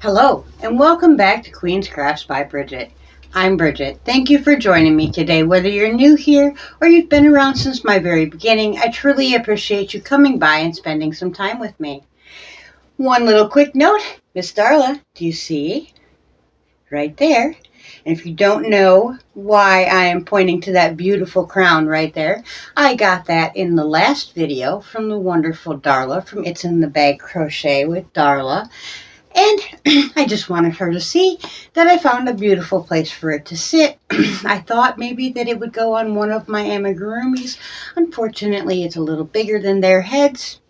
Hello, and welcome back to Queen's Crafts by Bridget. I'm Bridget. Thank you for joining me today. Whether you're new here or you've been around since my very beginning, I truly appreciate you coming by and spending some time with me. One little quick note, Miss Darla, do you see? Right there. And if you don't know why I am pointing to that beautiful crown right there, I got that in the last video from the wonderful Darla from It's in the Bag Crochet with Darla. And I just wanted her to see that I found a beautiful place for it to sit. I thought maybe that it would go on one of my amigurumis. Unfortunately, it's a little bigger than their heads.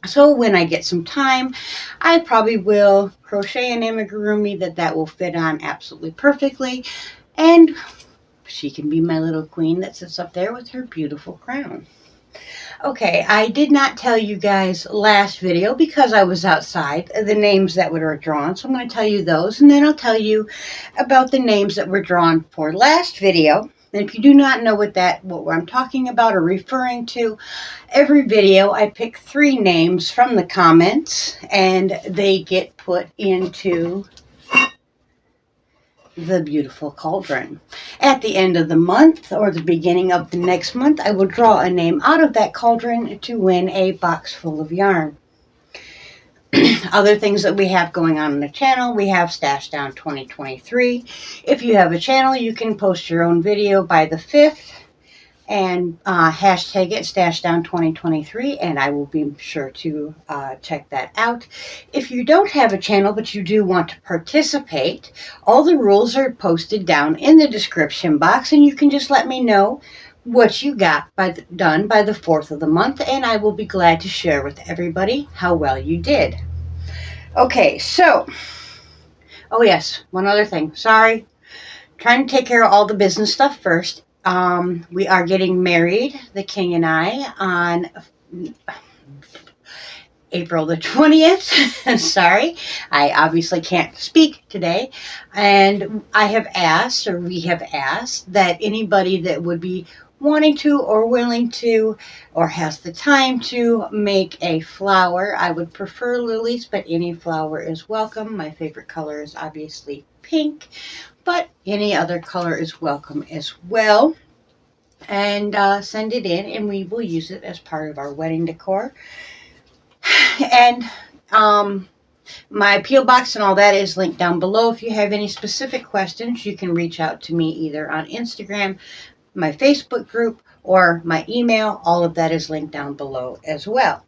So when I get some time, I probably will crochet an amigurumi that will fit on absolutely perfectly. And she can be my little queen that sits up there with her beautiful crown. Okay, I did not tell you guys last video because I was outside the names that were drawn. So I'm going to tell you those, and then I'll tell you about the names that were drawn for last video. And if you do not know what I'm talking about or referring to, every video I pick 3 names from the comments and they get put into the beautiful cauldron. At the end of the month or the beginning of the next month, I will draw a name out of that cauldron to win a box full of yarn. Other things that we have going on the channel, we have Stash Down 2023. If you have a channel, you can post your own video by the 5th and hashtag it Stash Down 2023, and I will be sure to check that out. If you don't have a channel but you do want to participate, all the rules are posted down in the description box, and you can just let me know what you got done by the 4th of the month, and I will be glad to share with everybody how well you did. Okay, so, oh yes, one other thing. Sorry, trying to take care of all the business stuff first. We are getting married, the king and I, on April the 20th. Sorry, I obviously can't speak today. And I have asked, or we have asked, that anybody that would be wanting to or willing to or has the time to make a flower. I would prefer lilies, but any flower is welcome. My favorite color is obviously pink, but any other color is welcome as well. And send it in, and we will use it as part of our wedding decor. And my P.O. box and all that is linked down below. If you have any specific questions, you can reach out to me either on Instagram, my Facebook group, or my email. All of that is linked down below as well.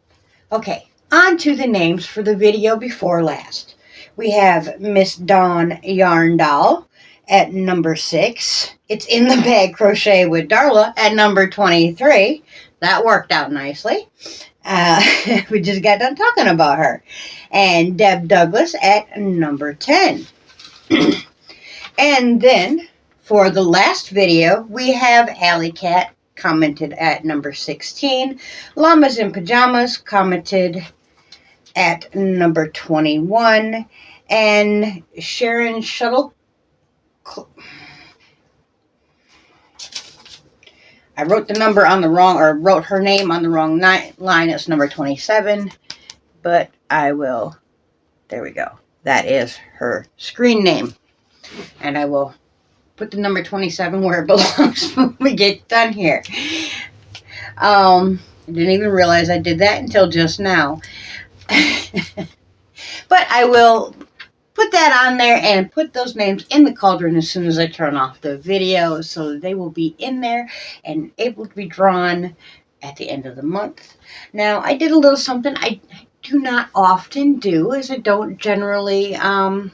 Okay, on to the names for the video before last. We have Miss Dawn Yarndall at number 6. It's in the Bag Crochet with Darla at number 23. That worked out nicely. We just got done talking about her. And Deb Douglas at number 10. And then for the last video, we have Alley Cat commented at number 16. Llamas in Pajamas commented at number 21. And Sharon Shuttle, I wrote the number on the wrong, or wrote her name on the wrong line. It's number 27, but I will, there we go. That is her screen name. And I will put the number 27 where it belongs when we get done here. I didn't even realize I did that until just now. But I will put that on there and put those names in the cauldron as soon as I turn off the video, so they will be in there and able to be drawn at the end of the month. Now, I did a little something I do not often do, as I don't generally have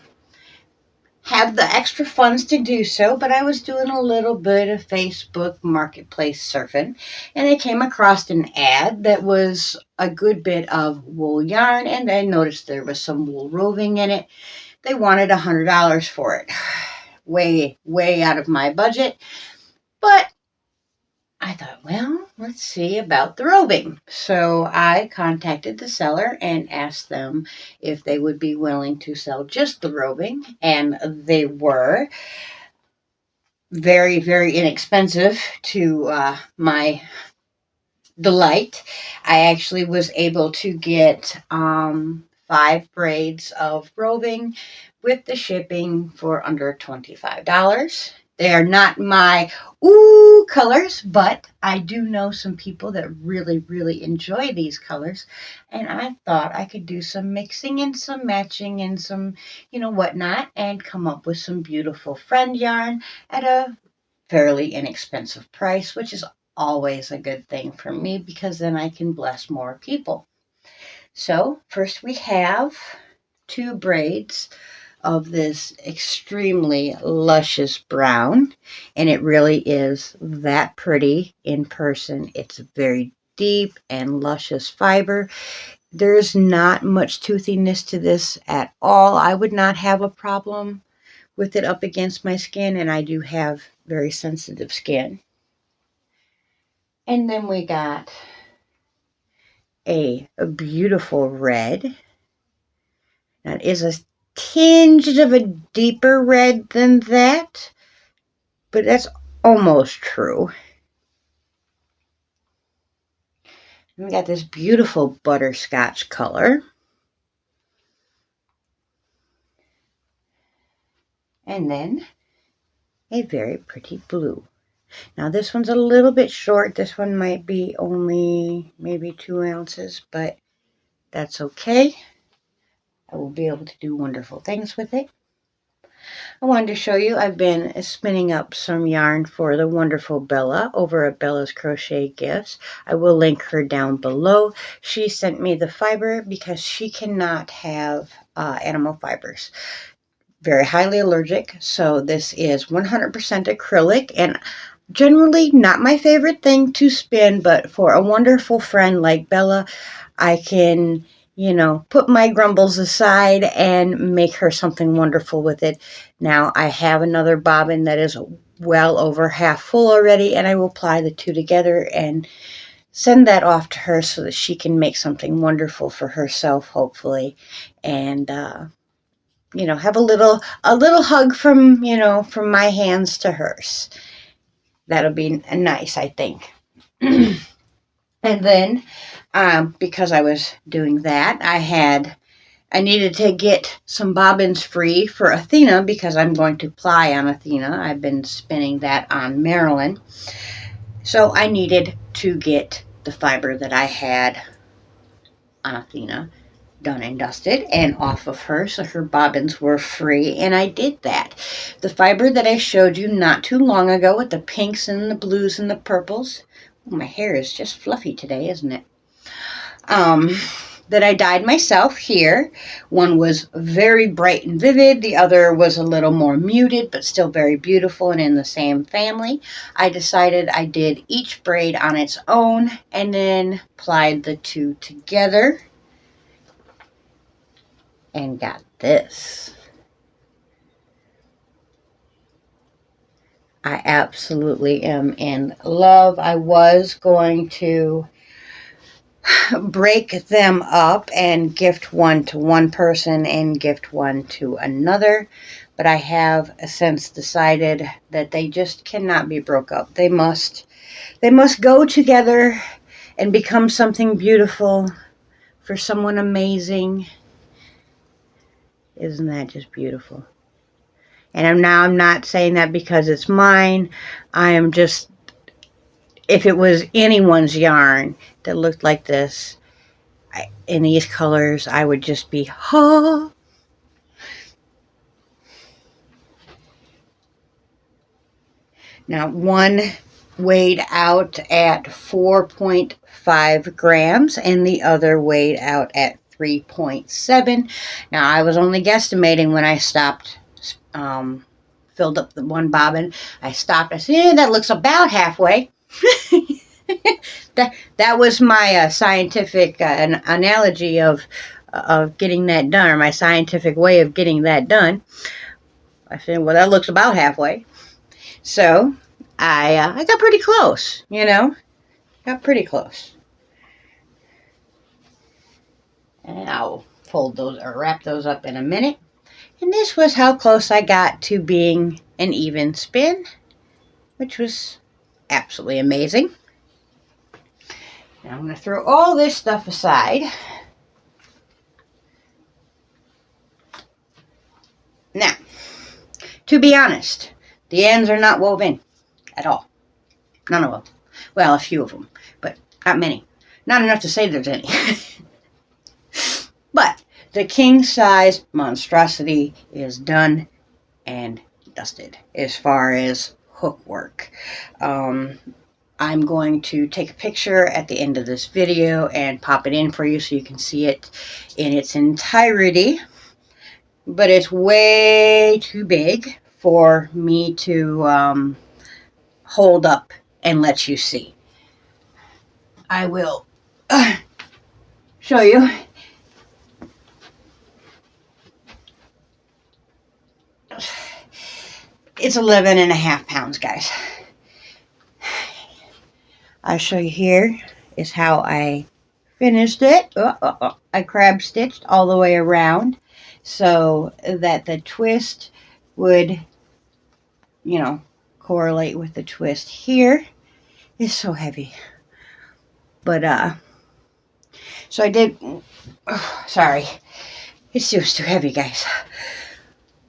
the extra funds to do so, but I was doing a little bit of Facebook Marketplace surfing, and I came across an ad that was a good bit of wool yarn, and I noticed there was some wool roving in it. They wanted $100 for it. Way, way out of my budget. But I thought, well, let's see about the roving. So I contacted the seller and asked them if they would be willing to sell just the roving. And they were. Very, very inexpensive to my delight. I actually was able to get 5 braids of roving with the shipping for under $25. They are not my ooh colors, but I do know some people that really, really enjoy these colors. And I thought I could do some mixing and some matching and some, whatnot, and come up with some beautiful friend yarn at a fairly inexpensive price, which is always a good thing for me because then I can bless more people. So first we have 2 braids of this extremely luscious brown, and it really is that pretty in person. It's a very deep and luscious fiber. There's not much toothiness to this at all. I would not have a problem with it up against my skin, and I do have very sensitive skin. And then we got a beautiful red. That is a tinge of a deeper red than that, but that's almost true. And we got this beautiful butterscotch color. And then a very pretty blue. Now this one's a little bit short. This one might be only maybe 2 ounces, but that's okay. I will be able to do wonderful things with it. I wanted to show you I've been spinning up some yarn for the wonderful Bella over at Bella's Crochet Gifts. I will link her down below. She sent me the fiber because she cannot have animal fibers. Very highly allergic, so this is 100% acrylic, and generally not my favorite thing to spin, but for a wonderful friend like Bella, I can, put my grumbles aside and make her something wonderful with it. Now, I have another bobbin that is well over half full already, and I will ply the 2 together and send that off to her so that she can make something wonderful for herself, hopefully, and have a little hug from from my hands to hers. That'll be nice, I think. And then, because I was doing that, I needed to get some bobbins free for Athena because I'm going to ply on Athena. I've been spinning that on Marilyn. So I needed to get the fiber that I had on Athena done and dusted and off of her so her bobbins were free, and I did that. The fiber that I showed you not too long ago with the pinks and the blues and the purples, my hair is just fluffy today, isn't it? That I dyed myself here. One was very bright and vivid, the other was a little more muted but still very beautiful and in the same family. I decided I did each braid on its own and then plied the 2 together and got this. I absolutely am in love. I was going to break them up and gift one to one person and gift one to another, but I have since decided that they just cannot be broke up. They must go together and become something beautiful for someone amazing. Isn't that just beautiful? And I'm not saying that because it's mine. I am just, if it was anyone's yarn that looked like this, in these colors, I would just be, ha. Now, one weighed out at 4.5 grams and the other weighed out at 3.7. Now, I was only guesstimating when I stopped, filled up the one bobbin. I stopped. I said, yeah, that looks about halfway. that was my scientific analogy of getting that done, or my scientific way of getting that done. I said, well, that looks about halfway. So I got pretty close, got pretty close. And I'll fold those or wrap those up in a minute. And this was how close I got to being an even spin, which was absolutely amazing. Now I'm going to throw all this stuff aside. Now, to be honest, the ends are not woven at all. None of them. Well, a few of them, but not many. Not enough to say there's any. But the king size monstrosity is done and dusted as far as hook work. I'm going to take a picture at the end of this video and pop it in for you so you can see it in its entirety. But it's way too big for me to hold up and let you see. I will show you. It's 11.5 pounds, guys. I'll show you here is how I finished it. I crab stitched all the way around so that the twist would, you know, correlate with the twist here. It's so heavy. But, so I did, sorry, it's just too heavy, guys.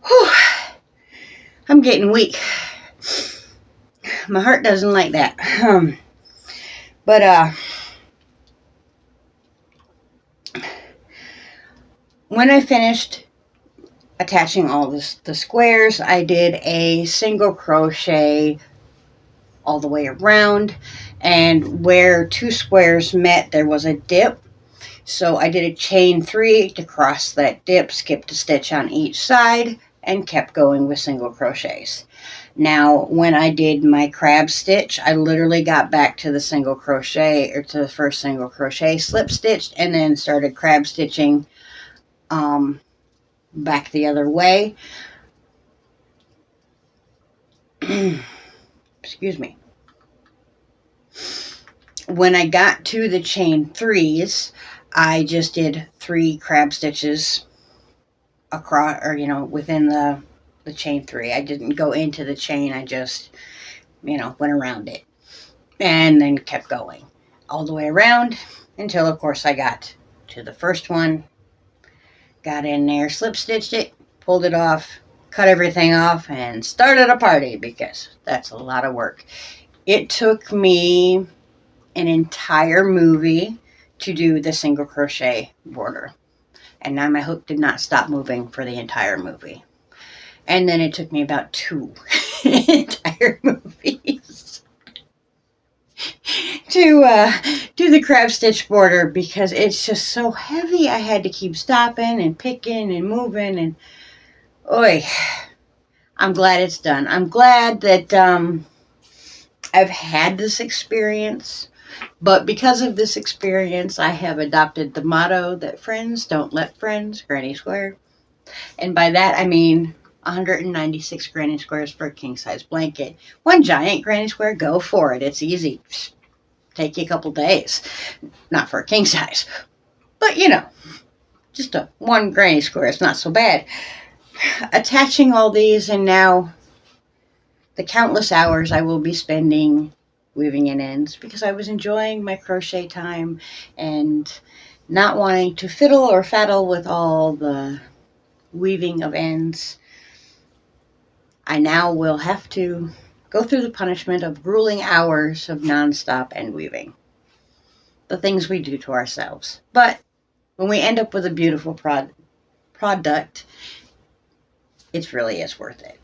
Whew. I'm getting weak. My heart doesn't like that. But when I finished attaching all the squares, I did a single crochet all the way around, and where 2 squares met, there was a dip. So I did a chain 3 to cross that dip, skipped a stitch on each side, and kept going with single crochets. Now, when I did my crab stitch, I literally got back to the single crochet, or to the first single crochet, slip stitched, and then started crab stitching back the other way. Excuse me. When I got to the chain 3s, I just did 3 crab stitches across, or within the chain 3. I didn't go into the chain. I just went around it and then kept going all the way around until, of course, I got to the first one, got in there, slip stitched it, pulled it off, cut everything off, and started a party, because that's a lot of work. It took me an entire movie to do the single crochet border, and now my hook did not stop moving for the entire movie. And then it took me about 2 entire movies to do the crab stitch border, because it's just so heavy. I had to keep stopping and picking and moving, and oi, I'm glad it's done. I'm glad that I've had this experience, but because of this experience, I have adopted the motto that friends don't let friends granny square. And by that, I mean 196 granny squares for a king-size blanket. One giant granny square, go for it. It's easy. Take you a couple days. Not for a king-size. But, just one granny square. It's not so bad. Attaching all these, and now the countless hours I will be spending weaving in ends, because I was enjoying my crochet time and not wanting to fiddle or faddle with all the weaving of ends. I now will have to go through the punishment of grueling hours of nonstop end weaving. The things we do to ourselves. But when we end up with a beautiful product, it really is worth it.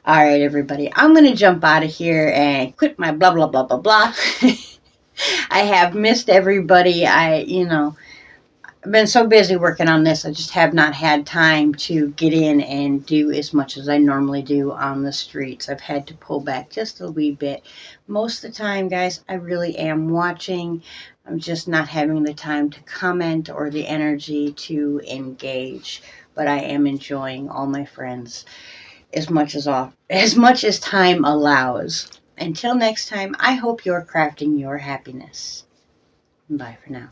All right, everybody. I'm going to jump out of here and quit my blah, blah, blah, blah, blah. I have missed everybody. I've been so busy working on this, I just have not had time to get in and do as much as I normally do on the streets. I've had to pull back just a wee bit. Most of the time, guys, I really am watching. I'm just not having the time to comment or the energy to engage. But I am enjoying all my friends as much as time allows. Until next time, I hope you're crafting your happiness. Bye for now.